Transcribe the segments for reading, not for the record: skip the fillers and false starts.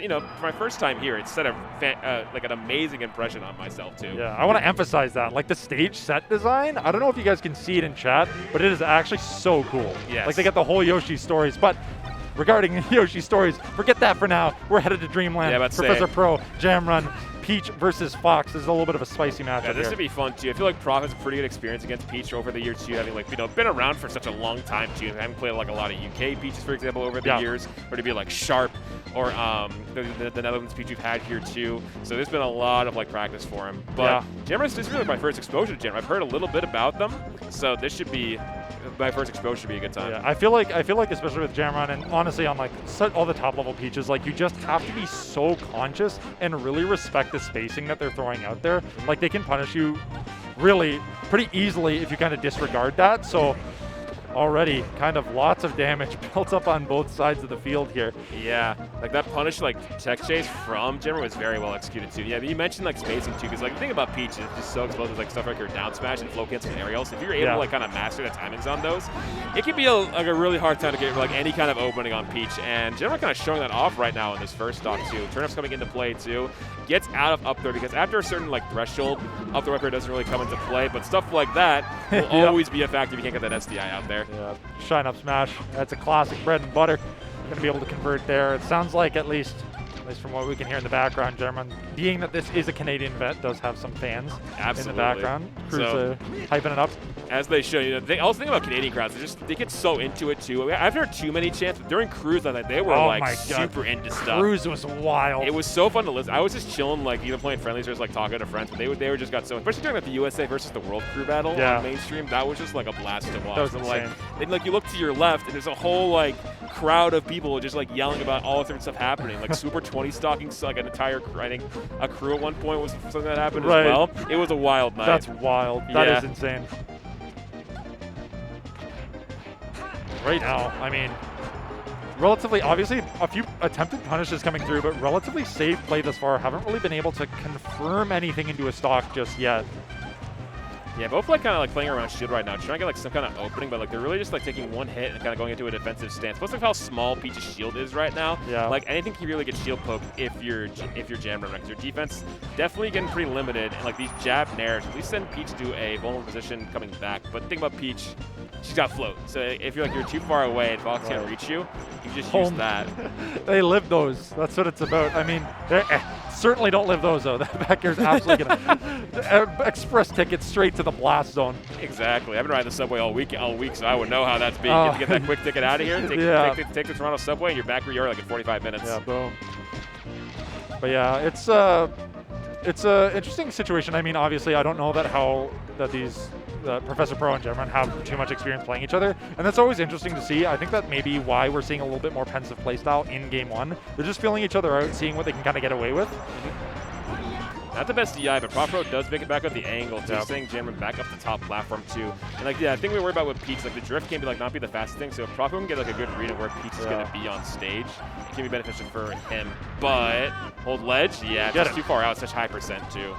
you know, for my first time here, it set a like an amazing impression on myself too. Yeah, I want to emphasize that. Like the stage set design, I don't know if you guys can see it in chat, but it is actually so cool. Yes. Like they got the whole Yoshi stories, but regarding Yoshi stories, forget that for now. We're headed to Dreamland. Yeah, Professor Pro, Jamrun, Peach versus Fox. This is a little bit of a spicy matchup Yeah, this here. would be fun too. I feel like Prof has a pretty good experience against Peach over the years too, having like, you know, been around for such a long time too. I haven't played like a lot of UK Peaches, for example, over the years, or to be like Sharp or the Netherlands Peach we've had here too. So there's been a lot of like practice for him. But Jamrun, this is really my first exposure to Jamrun. I've heard a little bit about them, so this should be my first exposure. Should be a good time. Yeah, I feel like especially with Jamrun and honestly on like all the top level Peaches, like you just have to be so conscious and really respect the spacing that they're throwing out there. Like they can punish you really pretty easily if you kind of disregard that. So already kind of lots of damage built up on both sides of the field here. Yeah, like that punish like tech chase from Jamrun was very well executed too. Yeah, but you mentioned like spacing too, because like the thing about Peach is just so explosive, like stuff like your down smash and flow cancel and aerials. If you're able to like kind of master the timings on those, it can be like a really hard time to get like any kind of opening on Peach. And Jamrun kind of showing that off right now in this first stock too. Turnips coming into play too. Gets out of up throw because after a certain like threshold, up throw doesn't really come into play. But stuff like that will always be a factor if you can't get that SDI out there. Yeah, shine up smash. That's a classic bread and butter. Going to be able to convert there. It sounds like at least from what we can hear in the background, Jamrun, being that this is a Canadian event, does have some fans in the background. Crew's hyping it up. As they show you. They also think about Canadian crowds. They get so into it too. I've heard too many chants, but during Cruise, I thought they were like super into stuff. Cruise was wild. It was so fun to listen. I was just chilling, like either playing friendlies or just like talking to friends. But they were just got so, especially during like the USA versus the World Crew battle on mainstream. That was just like a blast to watch. That was insane. Like you look to your left and there's a whole like crowd of people just like yelling about all different stuff happening. Like Super 20 stalking like an entire crew. I think a crew at one point was something that happened as well. It was a wild night. That's wild. That is insane. Right now, I mean, relatively, obviously, a few attempted punishes coming through, but relatively safe play thus far. Haven't really been able to confirm anything into a stock just yet. Yeah, both like kind of like playing around shield right now, trying to get like some kind of opening, but like they're really just like taking one hit and kind of going into a defensive stance. Plus, like how small Peach's shield is right now. Yeah. Like anything can really get shield poked if you're Jamrun, because your defense definitely getting pretty limited, and like these jab nairs at least send Peach to a vulnerable position coming back. But the thing about Peach, she's got float. So if you're too far away and Fox can't reach you, you just use that. They live those. That's what it's about. I mean, certainly don't live those though. That back air is absolutely gonna express tickets straight to the blast zone. Exactly. I've been riding the subway all week, so I would know how that's being. Get that quick ticket out of here. Take the Toronto subway, and you're back where you are like in 45 minutes. Yeah, boom. But yeah, it's a interesting situation. I mean, obviously, I don't know that these Professor Pro and Jamrun have too much experience playing each other, and that's always interesting to see. I think that may be why we're seeing a little bit more pensive playstyle in Game 1. They're just feeling each other out, seeing what they can kind of get away with. Not the best DI, but Prop Pro does make it back up the angle, too, saying Jamrun back up the top platform, too. And, like, I think we worry about with Peach, like, the drift can be, like, not be the fastest thing, so if Prop Pro can get, like, a good read of where Peach is going to be on stage, it can be beneficial for him. But, hold ledge, just too far out, such high percent, too.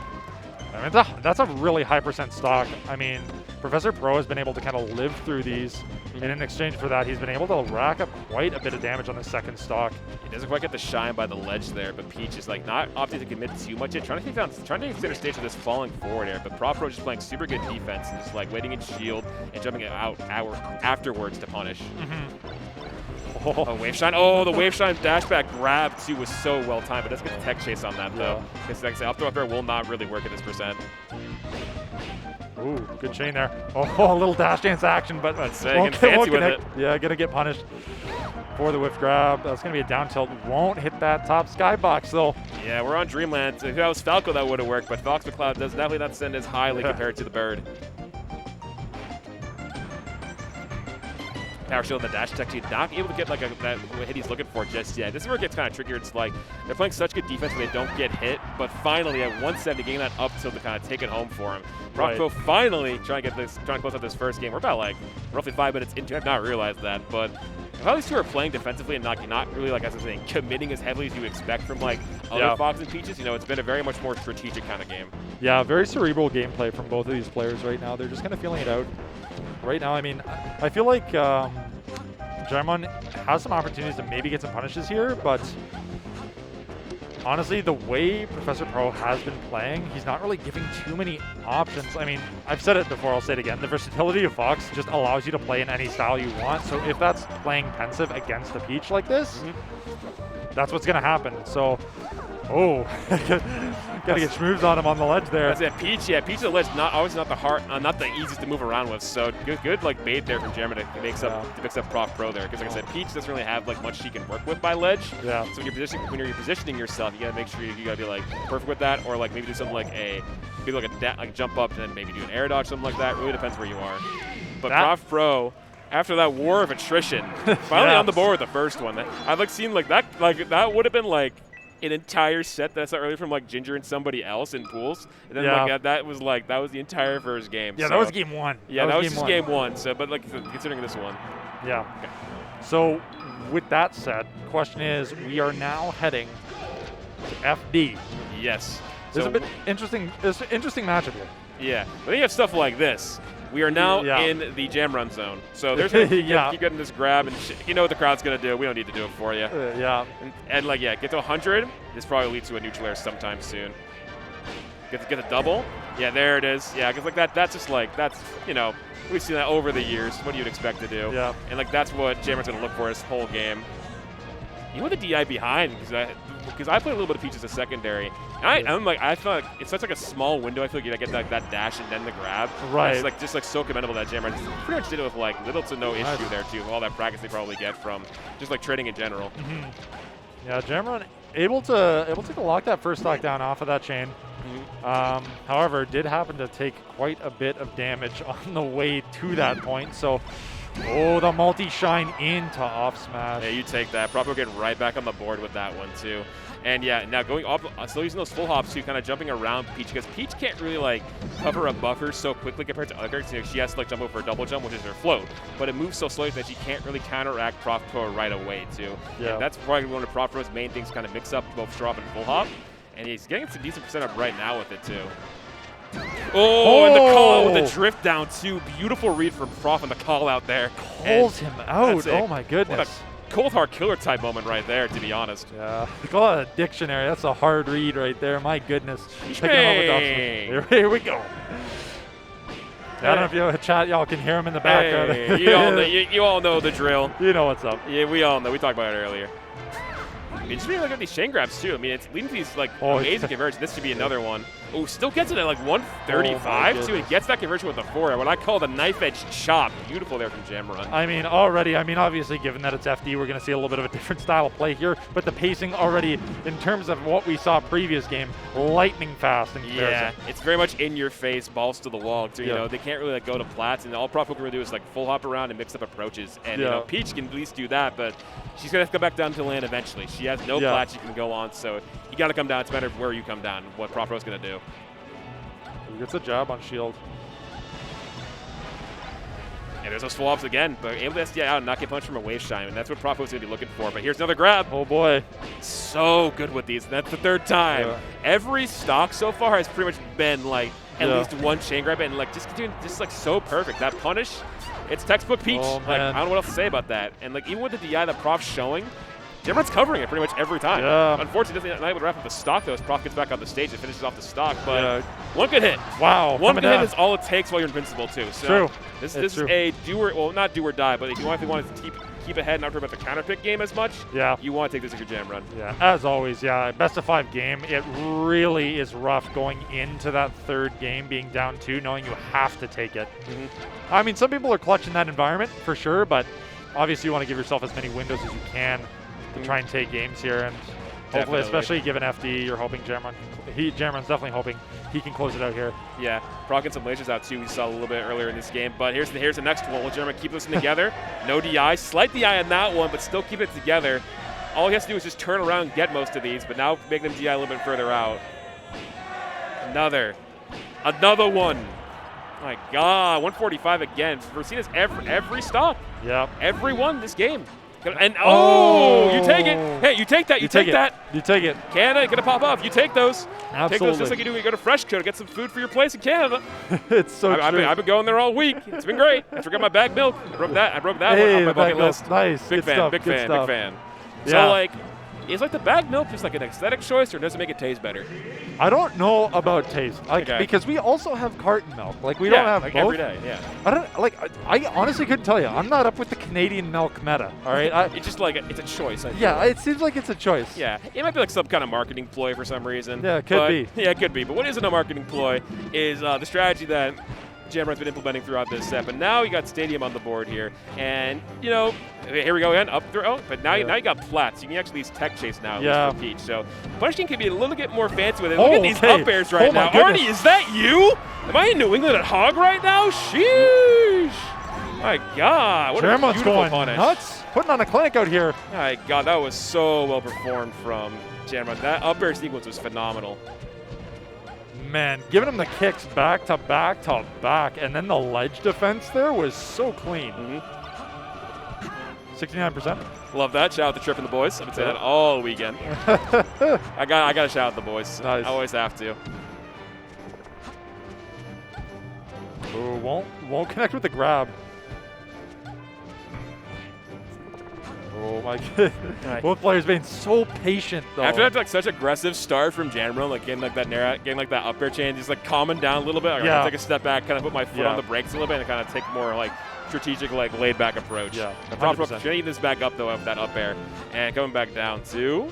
I mean, that's a really high percent stock. I mean, Professor Pro has been able to kind of live through these, and in exchange for that, he's been able to rack up quite a bit of damage on the second stock. He doesn't quite get the shine by the ledge there, but Peach is like not opting to commit too much yet, trying to take center stage with this falling forward air, but Pro just playing super good defense and just like waiting in shield and jumping out afterwards to punish. Oh, Wave Shine. Oh, the Wave Shine dashback grab, too, was so well timed, but doesn't get the tech chase on that, though. Because, like I said, up throw will not really work at this percent. Ooh, good chain there. Oh, a little dash dance action, but won't fancy with it. Yeah, gonna get punished for the whiff grab. That's gonna be a down tilt. Won't hit that top skybox, though. Yeah, we're on Dreamland. If that was Falco, that would have worked, but Fox McCloud does definitely not send as highly compared to the Bird. Power shield and the dash tech team not able to get like that hit he's looking for just yet. This is where it gets kind of trickier. It's like they're playing such good defense where they don't get hit, but finally at 170 getting that up tilt to kind of take it home for him. Rockfo finally trying to close out this first game. We're about like roughly 5 minutes into it. I've not realized that, but how these two are playing defensively and not really, like I was saying, committing as heavily as you expect from like other Fox and Peaches, it's been a very much more strategic kind of game. Yeah, very cerebral gameplay from both of these players right now. They're just kind of feeling it out. Right now, I mean, I feel like Jamrun has some opportunities to maybe get some punishes here, but honestly, the way Professor Pro has been playing, he's not really giving too many options. I mean, I've said it before, I'll say it again. The versatility of Fox just allows you to play in any style you want. So if that's playing pensive against a Peach like this, that's what's going to happen. So, oh, got to get schmoovs on him on the ledge there. That's it. Peach, yeah, Peach on the ledge, not the easiest to move around with. So good like bait there from Jamrun to mix up Prof Pro there. Because like I said, Peach doesn't really have like much she can work with by ledge. Yeah. So when you're positioning yourself, you gotta make sure you gotta be like perfect with that, or like maybe do something like a jump up and then maybe do an air dodge, something like that. Really depends where you are. But Prof Pro, after that war of attrition, finally on the board with the first one. I've like seen like that would have been like an entire set that's early from like Ginger and somebody else in pools, and then like that was the entire first game. Yeah, so, that was game one. Yeah, that was just game one. So, but like considering this one. Yeah. Okay. So, with that said, the question is, we are now heading to FD. Yes. There's a bit interesting. There's an interesting matchup here. Yeah, but then you have stuff like this. We are now in the Jamrun zone. So there's keep getting this grab, and you know what the crowd's going to do. We don't need to do it for you. And like, get to 100. This probably leads to a neutral air sometime soon. Get the double. Yeah, there it is. Yeah, because like that's just like, you know, we've seen that over the years. What you'd expect to do. Yeah. And like that's what Jamrun's going to look for this whole game. You want the DI behind because I played a little bit of Peach as a secondary. And I thought it's such like a small window. I feel like you get that dash and then the grab. Right. It's like just like so commendable that Jamrun pretty much did it with like little to no issue there too. All that practice they probably get from just like trading in general. Yeah, Jamrun able to lock that first stock down off of that chain. However, did happen to take quite a bit of damage on the way to that point. So. Oh, the multi-shine into off smash. Yeah, you take that. Probably getting right back on the board with that one, too. And yeah, now going up, still using those full hops, too, kind of jumping around Peach, because Peach can't really, like, cover a buffer so quickly compared to other characters. You know, she has to, like, jump over a double jump, which is her float. But it moves so slowly that she can't really counteract Prof Pro right away, too. Yeah. And that's probably one of Prof Pro's main things, kind of mix up both straw up and full hop. And he's getting some decent percent up right now with it, too. Oh, and the call out with the drift down too. Beautiful read from Prof on the call out there. Calls him out. Oh my goodness. What a cold hard killer type moment right there, to be honest. Yeah. Call it a dictionary. That's a hard read right there. My goodness. Hey. Here we go. I don't know if you have a chat, y'all can hear him in the background. Hey, you all know the drill. You know what's up. Yeah, we all know. We talked about it earlier. I mean, just being like at these chain grabs too. I mean, it's leading to these like amazing conversions. This should be another one. Oh, still gets it at like 135 too. He gets that conversion with the 4. What I call the knife edge chop. Beautiful there from Jamrun. I mean, obviously, given that it's FD, we're going to see a little bit of a different style of play here. But the pacing already, in terms of what we saw previous game, lightning fast in comparison. Yeah, it's very much in your face, balls to the wall. So, you know, they can't really like go to plats, and all Prof can really do is like full hop around and mix up approaches. And you know, Peach can at least do that, but she's going to have to go back down to land eventually. She has no plats she can go on, so you got to come down. It's a matter of where you come down, what Prof Pro's going to do. He gets a job on shield. And there's those full hops again, but able to SDI out and not get punched from a wave shine, and that's what Prof was going to be looking for. But here's another grab. Oh boy. So good with these. That's the third time. Yeah. Every stock so far has pretty much been like at least one chain grab, and like just doing just like so perfect. That punish, it's textbook Peach. Like, I don't know what else to say about that. And like even with the DI that Prof's showing, Jamrun's covering it pretty much every time. Yeah. Unfortunately, not able to wrap up the stock though as Prof gets back on the stage and finishes off the stock. But one good hit. Wow. One good hit is all it takes while you're invincible too. So true. This is a not do or die, but if you want to keep ahead and not worry about the counter pick game as much, you want to take this as your Jamrun. Yeah, as always, best of 5 game. It really is rough going into that third game being down 2, knowing you have to take it. I mean, some people are clutching that environment for sure, but obviously you want to give yourself as many windows as you can to try and take games here, and hopefully, especially given FD, you're hoping Jamrun's definitely hoping he can close it out here. Yeah, Proc getting some lasers out too. We saw a little bit earlier in this game, but here's the next one. Will Jamrun keep this together? No DI, slight DI on that one, but still keep it together. All he has to do is just turn around and get most of these, but now make them DI a little bit further out. Another one. My God, 145 again. We're seeing this every stop. Yep. Every one this game. And you take it. Hey, you take that. You take that. You take it. Canada gonna pop off. You take those. Absolutely. Take those just like you do when you go to Fresh Co to get some food for your place in Canada. It's so true. I've been going there all week. It's been great. I forgot my bag milk. I broke that one off my bucket list. Nice. Big fan. Stuff. Big Good fan. stuff. Big fan. Yeah. So like, is like the bag milk just like an aesthetic choice, or does it make it taste better? I don't know about taste, like because we also have carton milk. Like we don't have like both. every day. Yeah. I don't like. I honestly couldn't tell you. I'm not up with the Canadian milk meta. All right. It's just like it's a choice. Yeah, it seems like it's a choice. Yeah, it might be like some kind of marketing ploy for some reason. Yeah, it could be. Yeah, it could be. But what isn't a marketing ploy is the strategy that Jamrun's been implementing throughout this set. But now you got Stadium on the board here, and you know, here we go again, up throw. But now, now you got flats. You can actually use tech chase now for Peach. So punishing can be a little bit more fancy with it. Look at these up airs right now. Arnie, is that you? Am I in New England at Hog right now? Sheesh! My God, what Jamrun's a beautiful going punish. nuts. Putting on a clinic out here. My God, that was so well performed from Jamrun. That up air sequence was phenomenal. Man, giving him the kicks back to back to back, and then the ledge defense there was so clean. 69%. Love that. Shout out to Trip and the boys. I've been saying that all weekend. I got to shout out the boys. Nice. I always have to. Ooh, won't connect with the grab. Oh my god. Both players being so patient though. After that, like such aggressive start from Jamrun, like getting like that up air chain, just like calming down a little bit. I'm gonna take a step back, kind of put my foot on the brakes a little bit, and kind of take more like strategic, like laid back approach. Yeah. Trying to eat this back up though with that up air, and coming back down to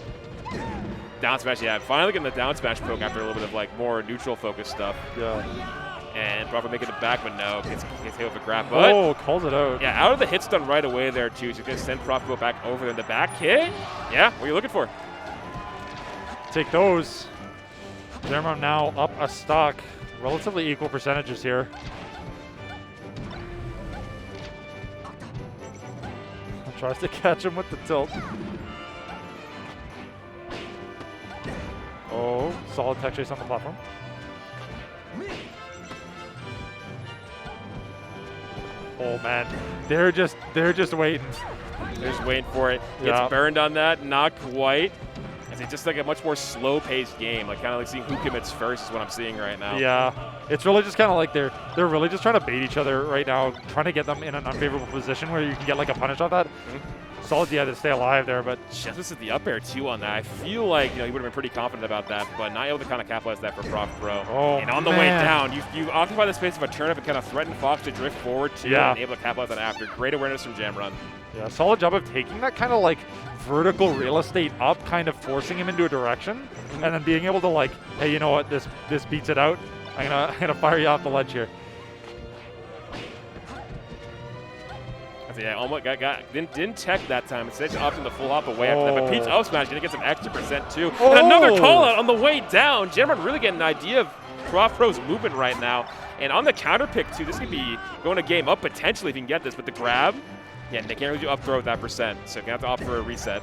down smash. Yeah, finally getting the down smash poke after a little bit of like more neutral focus stuff. Yeah. And Proper making it back, but no, gets hit with a grab. But oh, calls it out. Yeah, out of the hit stun right away there too. So you're gonna send Proper back over in the back hit. Yeah, what are you looking for? Take those. Jamrun now up a stock. Relatively equal percentages here. Tries to catch him with the tilt. Oh, solid tech chase on the platform. Oh man, they're just waiting. They're just waiting for it. Gets burned on that, not quite. It's just like a much more slow-paced game, like kind of like seeing who commits first is what I'm seeing right now. Yeah, it's really just kind of like they're really just trying to bait each other right now, trying to get them in an unfavorable position where you can get like a punish off that. Solid, to stay alive there, but just missed the up air too on that. I feel like he would have been pretty confident about that, but not able to kind of capitalize that for Prof Pro. Oh, and on the way down, you occupy the space of a turnip and kind of threaten Fox to drift forward too, and able to capitalize on after. Great awareness from Jamrun. Yeah, solid job of taking that kind of like vertical real estate up, kind of forcing him into a direction, and then being able to like, hey, you know what, this beats it out. I'm gonna fire you off the ledge here. Yeah, almost didn't tech that time. Instead, just opting the full hop away after that. But Pete's up smash gonna get some extra percent too. And another call out on the way down. Jamrun really getting an idea of Prof Pro's movement right now. And on the counter pick too, this could be going a game up potentially if you can get this. But the grab, yeah, they can't really do up throw with that percent. So you're gonna have to opt for a reset.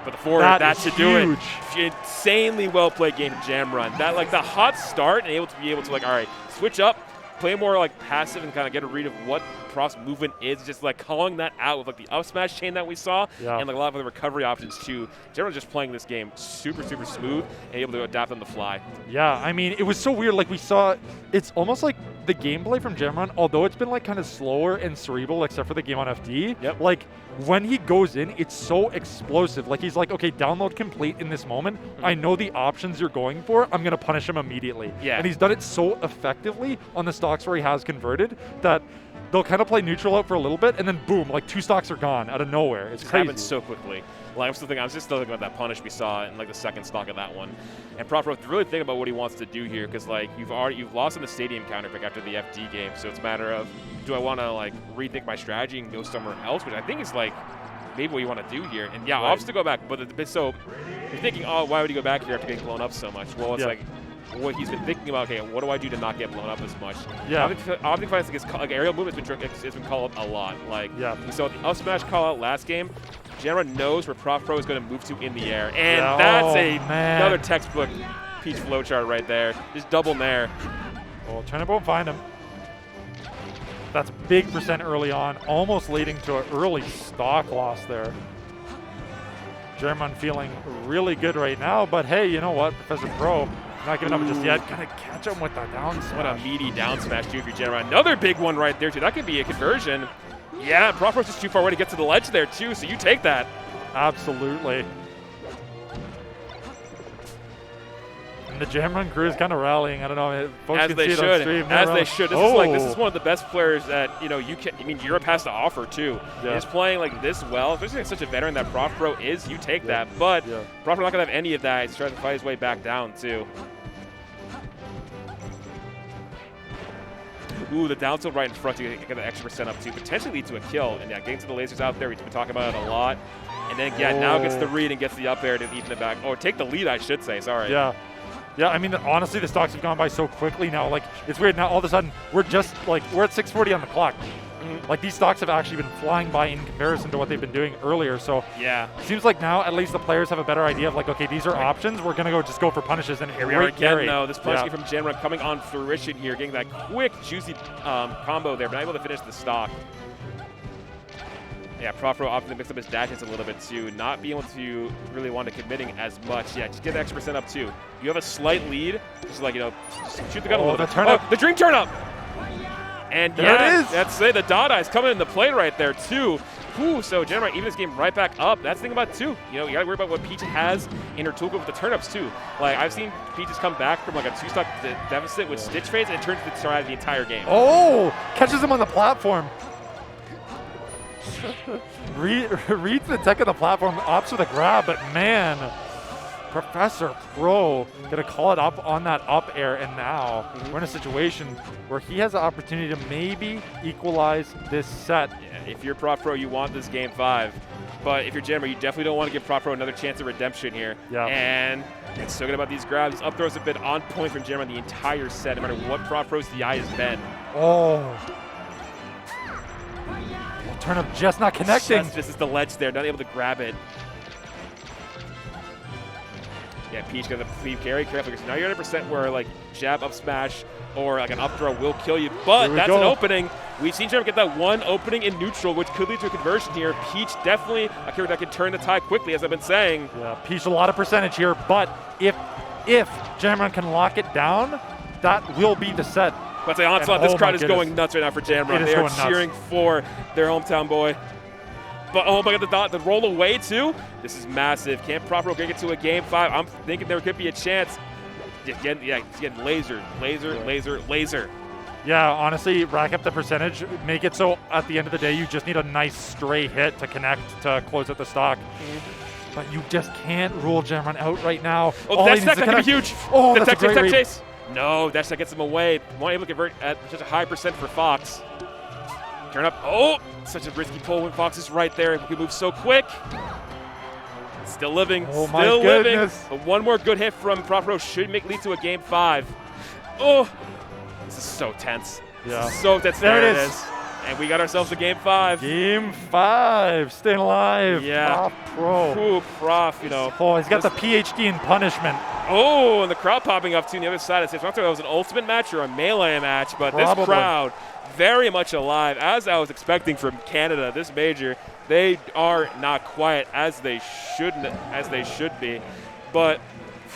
But the forward, that should do it. Insanely well played game from Jamrun. That like the hot start and able to like, all right, switch up, play more like passive and kind of get a read of what Prof's movement is, just like calling that out with like the up smash chain that we saw and like a lot of the recovery options too. Jamrun just playing this game super smooth and able to adapt on the fly. Yeah, I mean, it was so weird. Like we saw, it's almost like the gameplay from Jamrun, although it's been like kind of slower and cerebral except for the game on FD, like when he goes in, it's so explosive. Like he's like, okay, download complete in this moment. I know the options you're going for. I'm going to punish him immediately. Yeah. And he's done it so effectively on the stocks where he has converted that they'll kind of play neutral out for a little bit, and then boom, like 2 stocks are gone out of nowhere. It's crazy. Happened so quickly. Like I was just still thinking about that punish we saw in like the second stock of that one. And Prof Pro really thinking about what he wants to do here, because like you've lost in the stadium counter pick after the FD game, so it's a matter of, do I want to like rethink my strategy and go somewhere else, which I think is like maybe what you want to do here. And yeah, obviously go back, but so you're thinking, oh, why would he go back here after getting blown up so much? Well, it's like what he's been thinking about, okay, what do I do to not get blown up as much? Yeah. Obviously, like aerial movement has been called a lot. Like, so the up smash call out last game, Jamrun knows where Prof Pro is going to move to in the air. And that's another textbook Peach flowchart right there. Just double nair. Well, Turnip won't find him. That's big percent early on, almost leading to an early stock loss there. Jamrun feeling really good right now, but hey, you know what, Professor Pro, not giving up just yet. Gonna catch him with the down smash. What a meaty down smash too for Jamrun. Another big one right there too. That could be a conversion. Yeah, Prof Pro's just too far away to get to the ledge there too, so you take that. Absolutely. And the Jamrun crew is kind of rallying. I don't know. Folks As can they see it on stream. should. They're As they rallying. should. This is one of the best players that you can. I mean, Europe has to offer too. Yeah. He's playing like this well, especially like such a veteran that Prof Pro is. You take that, but Prof Pro not gonna have any of that. He's trying to fight his way back down too. Ooh, the down tilt right in front to get an extra % up to potentially lead to a kill. And yeah, getting to the lasers out there, we've been talking about it a lot. And then now gets the read and gets the up air to even it back. Or take the lead, I should say. Sorry. Yeah. Yeah, I mean, honestly, the stocks have gone by so quickly now. Like, it's weird. Now, all of a sudden, we're at 6:40 on the clock. Like, these stocks have actually been flying by in comparison to what they've been doing earlier. So, yeah, it seems like now at least the players have a better idea of, like, okay, these are options. We're going to just go for punishes. And here we are again, though. This punish game from Jamrun coming on fruition here, getting that quick, juicy combo there, but not able to finish the stock. Yeah, Prof Pro opting to mix up his dashes a little bit too, not being able to really want to committing as much. Yeah, just get the extra % up too. You have a slight lead, just like, just shoot the gun a little bit. The dream turn up! And there it is. That's it. The Dada's coming in the play right there too. Ooh, so Jamrun even this game right back up. That's the thing about too. You gotta worry about what Peach has in her toolkit with the turn-ups too. Like, I've seen Peaches come back from like a 2-stock deficit with Stitch Phase and turns the start of the entire game. Oh, catches him on the platform. Reads the tech of the platform, opts with a grab, but man, Professor Pro gonna call it up on that up air, and now we're in a situation where he has the opportunity to maybe equalize this set. Yeah, if you're Prof Pro, you want this game 5, but if you're Jamrun, you definitely don't want to give Prof Pro another chance of redemption here. Yeah. And it's so good about these grabs. Up throw's have been on point from Jamrun the entire set, no matter what Prof Pro's DI has been. Oh. Turnip just not connecting. This is the ledge there, not able to grab it. Yeah, Peach got to be very careful because now you're at a % where like jab up smash or like an up throw will kill you, but that's an opening. We've seen Jamrun get that one opening in neutral, which could lead to a conversion here. Peach definitely a character that can turn the tide quickly, as I've been saying. Yeah, Peach a lot of percentage here, but if Jamrun can lock it down, that will be the set. But the onslaught, this crowd is going nuts right now for Jamrun. They are cheering for their hometown boy. But oh my god, the roll away too. This is massive. Can Prof Pro get to a game 5? I'm thinking there could be a chance. Again, laser. Yeah, honestly, rack up the percentage. Make it so at the end of the day, you just need a nice stray hit to connect to close out the stock. But you just can't rule Jamrun out right now. Oh, that could be huge. Oh, the that's a great read. chase. No, that gets him away. Won't able to convert at such a high % for Fox. Turn up. Oh, such a risky pull when Fox is right there. He can move so quick. Still living. Oh, still my living. goodness. But one more good hit from Prof Pro should lead to a game 5. Oh, this is so tense. Yeah. This is so tense. There it is. And we got ourselves a game 5. Game 5, staying alive. Yeah. Prof Pro. Ooh, Prof, Oh, he's got the PhD in punishment. Oh, and the crowd popping up too on the other side. I'm not sure if it was an ultimate match or a melee match, but this crowd very much alive, as I was expecting from Canada. This major, they are not quiet as they should be. But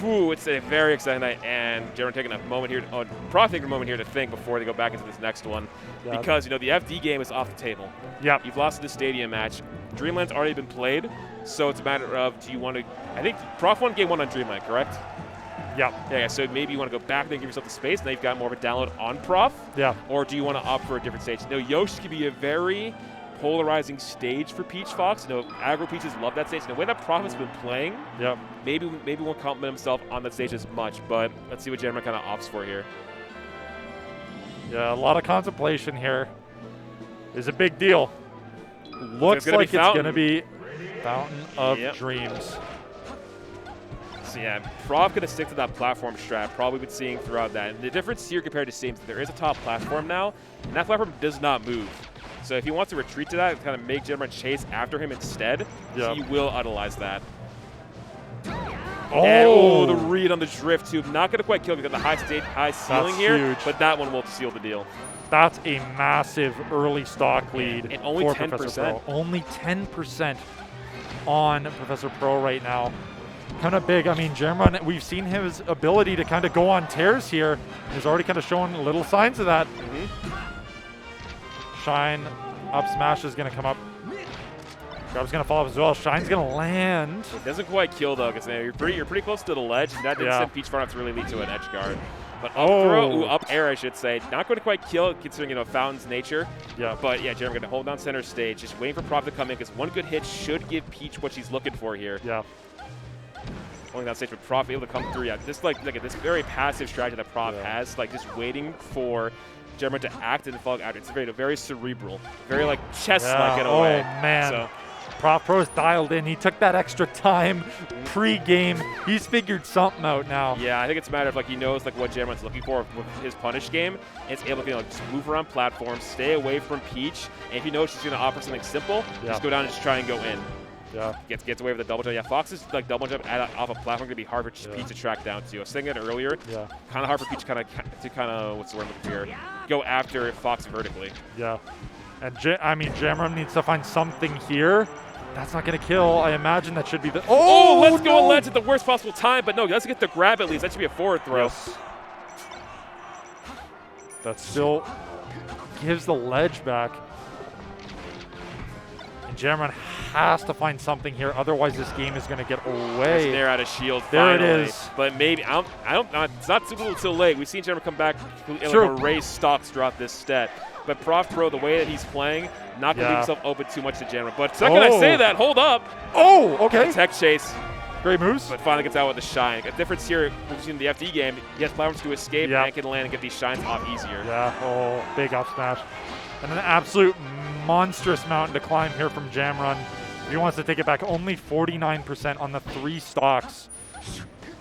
it's a very exciting night, and Jamrun taking a moment here, Prof taking a moment here to think before they go back into this next one, because the FD game is off the table. Yep. You've lost the stadium match. Dreamland's already been played, so it's a matter of do you want to? I think Prof won game 1 on Dreamland, correct? Yep. Yeah. So maybe you want to go back there and give yourself the space. Now you've got more of a download on Prof. Yeah. Or do you want to opt for a different stage? Yoshi can be a very polarizing stage for Peach Fox. Aggro Peaches love that stage. The way that Prof has been playing, maybe won't compliment himself on that stage as much, but let's see what Jamrun kind of opts for here. Yeah, a lot of contemplation here. It's a big deal. Looks like it's going to be Fountain of Dreams. So yeah, Prof gonna stick to that platform strat, probably been seeing throughout that. And the difference here compared to Sames, there is a top platform now, and that platform does not move. So if he wants to retreat to that and kind of make Jamrun chase after him instead, he will utilize that. Oh, the read on the drift tube. Not going to quite kill because of the high ceiling here, huge. But that one will seal the deal. That's a massive early stock lead and only for 10%. Professor Pro. Only 10% on Professor Pro right now. Kind of big. I mean, Jamrun, we've seen his ability to kind of go on tears here. He's already kind of shown little signs of that. Shine up smash is going to come up. Grab's gonna fall up as well. Shine's gonna land. It doesn't quite kill though, because you're pretty close to the ledge. That didn't Yeah. send Peach far enough to really lead to an edge guard. But up throw, up air, I should say. Not going to quite kill, considering Fountain's nature. Yeah. But yeah, Jamrun going to hold down center stage, just waiting for Prof to come in, because one good hit should give Peach what she's looking for here. Yeah. Holding down stage, but Prof able to come through. Yeah, this like this very passive strategy that Prof has, like just waiting for Jamrun to act and fall out. It's very cerebral, very like chess-like in a way. Oh man. So, Prof Pro's dialed in. He took that extra time pre-game. He's figured something out now. yeah, I think it's a matter of like he knows like what Jamrun's looking for with his punish game. And it's able to just move around platforms, stay away from Peach, and if you know she's going to offer something simple, just go down and just try and go in. Yeah. Gets away with the double jump. Yeah, Fox's like double jump off a platform could be hard for Peach to track down too. I was saying it earlier. Yeah. Kind of hard for Peach to what's the word I'm looking for here? Go after Fox vertically. Yeah. And Jamrun needs to find something here. That's not going to kill. I imagine that should be the. Oh, let's go ledge at the worst possible time, but no, let's get the grab at least. That should be a forward throw. Yes. That still gives the ledge back. And Jamrun has to find something here, otherwise this game is going to get away. They're out of shield. There finally. it is. But maybe it's not too late. We've seen Jamrun come back and erase stocks throughout this set. But Prof Pro, the way that he's playing, not going to leave himself open too much to Jamrun. But second I say that, hold up. Oh, okay. Tech chase. Great moves. But finally gets out with the shine. A difference here, we've seen the FD game, he has platforms to escape and can land and get these shines off easier. Yeah, oh, big up smash. And an absolute monstrous mountain to climb here from Jamrun. He wants to take it back only 49% on the 3 stocks.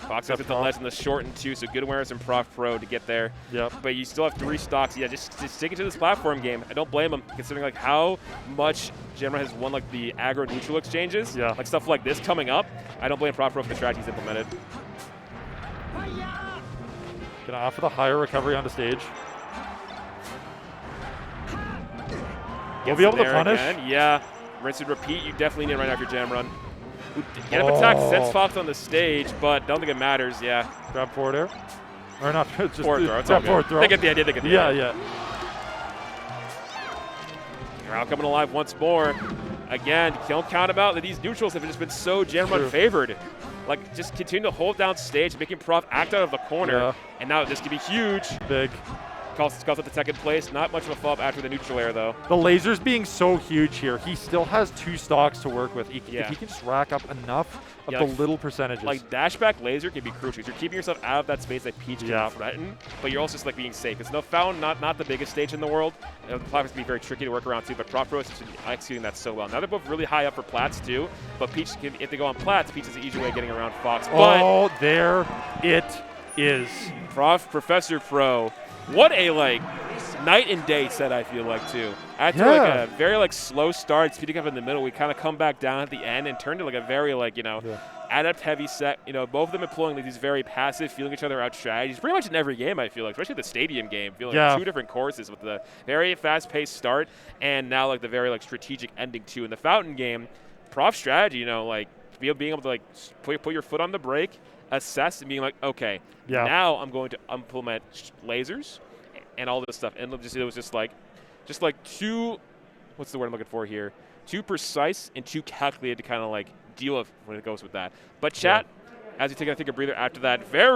Fox has the ledge in the short and 2, so good awareness in Prof Pro to get there. Yep. But you still have 3 stocks. Yeah, just sticking to this platform game. I don't blame him, considering like how much Jamrun has won like the aggro neutral exchanges. Yeah. Like stuff like this coming up. I don't blame Prof Pro for the strategies implemented. Gonna offer the higher recovery on the stage. We'll be able to punish. Again. Yeah. Rinse and repeat. You definitely need it right after Jamrun. Get up attack, sets Fox on the stage, but don't think it matters. Yeah. Grab forward air. Or not, just forward throw. grab forward throw. They get the idea. They get the idea. Yeah. Crowd coming alive once more. Again, don't count about that these neutrals have just been so Jamrun favored. Like, just continue to hold down stage, making Prof act out of the corner. Yeah. And now this could be huge. Big. Calls up the second place. Not much of a follow-up after the neutral air, though. The lasers being so huge here, he still has 2 stocks to work with. If he can just rack up enough of the little percentages. Like, dashback laser can be crucial. You're keeping yourself out of that space that Peach can threaten, but you're also just, like, being safe. It's no Fountain, not the biggest stage in the world. The platforms can be very tricky to work around, too, but Prof Pro is executing that so well. Now they're both really high up for plats, too, but Peach, if they go on plats, Peach is an easy way of getting around Fox. Oh, there it is. Professor Pro. What a, like, night and day set, I feel like, too. After, like, a very, like, slow start, speeding up in the middle, we kind of come back down at the end and turn to, like, a very, like, adept-heavy set. Both of them employing like, these very passive, feeling each other out strategies pretty much in every game, I feel like, especially the stadium game. Feeling like 2 different courses with the very fast-paced start and now, like, the very, like, strategic ending, too. In the Fountain game, Prof strategy, like, being able to, like, put your foot on the brake, assess, and being like, okay, now I'm going to implement lasers and all this stuff. And it was just like too, what's the word I'm looking for here? Too precise and too calculated to kind of like deal with when it goes with that. But chat, as you take, I think, a breather after that, very